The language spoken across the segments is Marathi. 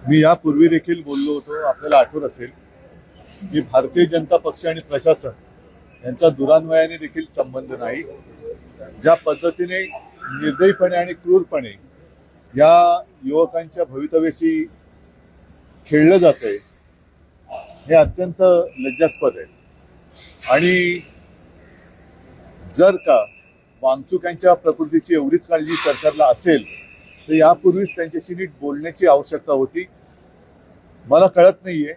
मी यापूर्वी देखील बोललो होतो, आपल्याला आठवत असेल की भारतीय जनता पक्ष आणि प्रशासन यांचा दुरान्वयाने देखील संबंध नाही. ज्या पद्धतीने निर्दयीपणे आणि क्रूरपणे या युवकांच्या भवितव्याशी खेळलं जातंय हे अत्यंत लज्जास्पद आहे. आणि जर का वांगचूक यांच्या प्रकृतीची एवढीच काळजी सरकारला असेल तर यापूर्वीच त्यांच्याशी नीट बोलण्याची आवश्यकता होती. मला कळत नाहीये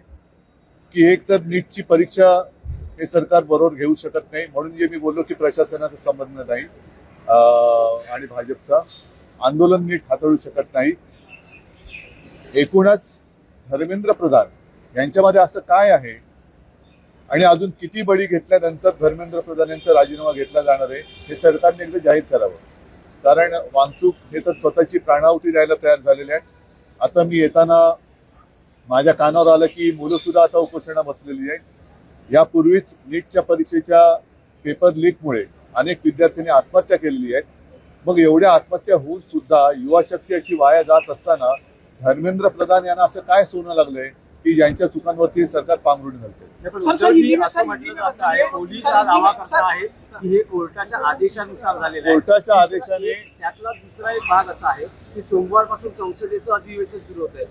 की एक तर नीटची परीक्षा हे सरकार बरोबर घेऊ शकत नाही, म्हणून जे मी बोललो की प्रशासनाचा संबंध नाही आणि भाजपचा आंदोलन नीट हाताळू शकत नाही. एकूणच धर्मेंद्र प्रधान यांच्यामध्ये असं काय आहे आणि अजून किती बळी घेतल्यानंतर धर्मेंद्र प्रधान यांचा राजीनामा घेतला जाणार आहे हे सरकारने एकदा जाहीर करावं. कारण वांगचूक हे तर स्वतःची प्राणाहुती द्यायला तयार झालेले आहेत. आता मी येताना माझ्या कानावर आलं की मुलं सुद्धा आता उपोषणाला बसलेली आहेत. यापूर्वीच नीटच्या परीक्षेच्या पेपर लीकमुळे अनेक विद्यार्थ्यांनी आत्महत्या केलेली आहेत. मग एवढ्या आत्महत्या होऊन सुद्धा युवा शक्ती अशी वाया जात असताना धर्मेंद्र प्रधान यांना असं काय सोनं लागलंय की ज्यांच्या चुकांवरती सरकार पांघरुण घालते. असं म्हटलं जात आहे, पोलीस हा दावा करत आहेत की हे कोर्टाच्या आदेशानुसार झालेलं आहे. कोर्टाच्या आदेशाने त्यातला दुसरा एक भाग असा आहे की सोमवारपासून संसदेचं अधिवेशन सुरू होत आहे.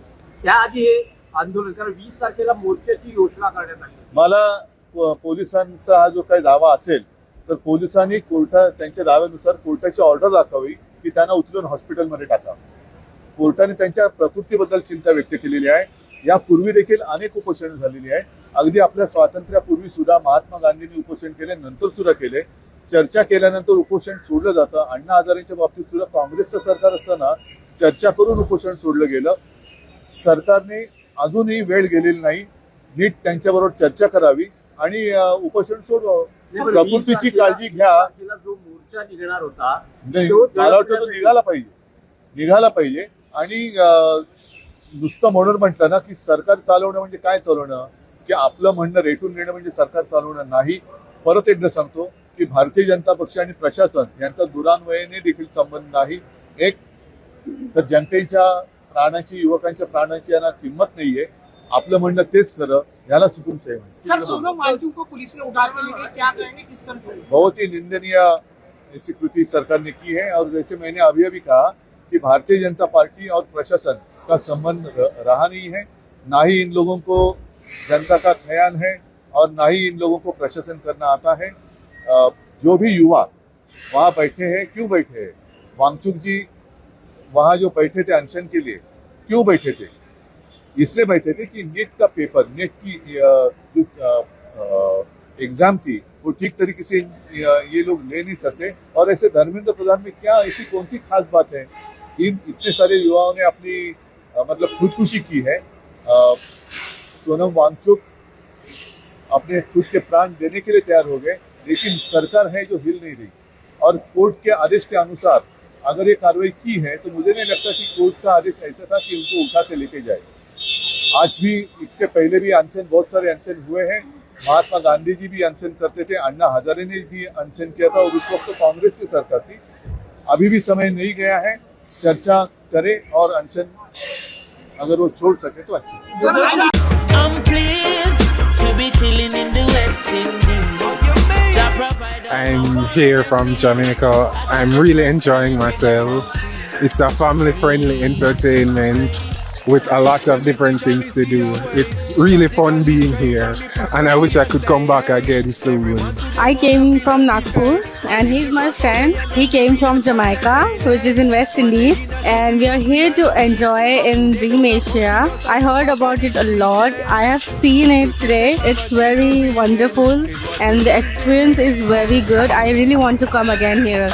त्याआधी हे आंदोलन, कारण 20 तारखेला मोर्चाची घोषणा करण्यात आली. मला पोलिसांचा हा जो काही दावा असेल तर पोलिसांनी त्यांच्या दाव्यानुसार कोर्टाची ऑर्डर दाखवावी की त्यांना उचलून हॉस्पिटलमध्ये टाका. कोर्टाने त्यांच्या प्रकृतीबद्दल चिंता व्यक्त केलेली आहे. यापूर्वी देखील अनेक उपोषण झालेली आहे. अगदी आपल्या स्वातंत्र्यापूर्वी सुद्धा महात्मा गांधींनी उपोषण केले, नंतर सुद्धा केले. चर्चा केल्यानंतर उपोषण सोडलं जातं. अण्णा हजारेंच्या बाबतीत सुद्धा काँग्रेसचं सरकार असताना चर्चा करून उपोषण सोडलं गेलं. सरकारने अजूनही वेळ गेलेली नाही. नीट त्यांच्याबरोबर चर्चा करावी आणि उपोषण सोडवावं. प्रकृतीची काळजी घ्या. जो मोर्चा निघणार होता मला वाटतं तो निघाला पाहिजे. आणि नुसतं म्हणून म्हटलं ना की सरकार चालवणं म्हणजे काय चालवणं, की आपलं म्हणणं रेटून घेणं म्हणजे सरकार चालवणं नाही. परत एकदा सांगतो की भारतीय जनता पक्ष आणि प्रशासन यांचा दुरान्वयाने देखील संबंध नाही. एक तर जनतेच्या प्राणाची, युवकांच्या प्राणाची यांना किंमत नाहीये. आपलं म्हणणं तेच खरं, याला चुकून बहुत ही निंदनीय ऐसी कृति सरकार ने की है. और जैसे मैंने अभी अभी कहा कि भारतीय जनता पार्टी और प्रशासन का संबंध रहा नहीं है. ना ही इन लोगों को जनता का ख्याल है और ना ही इन लोगों को प्रशासन करना आता है. जो भी युवा वहाँ बैठे हैं, क्यों बैठे हैं? वांगचूक जी वहाँ जो बैठे थे अनशन के लिए, क्यों बैठे थे? इसलिए बैठे थे कि नीट का पेपर, नीट की जो एग्जाम थी वो ठीक तरीके से ये लोग ले नहीं सकते. और ऐसे धर्मेंद्र प्रधान में क्या ऐसी कौन सी खास बात है? इन इतने सारे युवाओं ने अपनी मतलब खुदकुशी की है. सोनम वांगचुक अपने खुद के प्राण देने के लिए तैयार हो गए, लेकिन सरकार है जो हिल नहीं रही. और कोर्ट के आदेश के अनुसार अगर ये कार्रवाई की है तो मुझे नहीं लगता कि कोर्ट का आदेश ऐसा था कि उनको उठा के लेके जाए. आज भी, इसके पहले भी अनशन, बहुत सारे अनशन हुए हैं. महात्मा गांधी जी भी अनशन करते थे, अन्ना हजारे ने भी अनशन किया था और उस वक्त तो कांग्रेस की सरकार थी. अभी भी समय नहीं गया है. चर्चा करे और अनशन अगर वो छोड़ सके तो अच्छा. I'm here from Jamaica. I'm really enjoying myself. It's a family-friendly entertainment with a lot of different things to do. It's really fun being here and I wish I could come back again soon. I came from Nagpur and he's my friend. He came from Jamaica, which is in West Indies, and we are here to enjoy in Dream Asia. I heard about it a lot. I have seen it today. It's very wonderful and the experience is very good. I really want to come again here.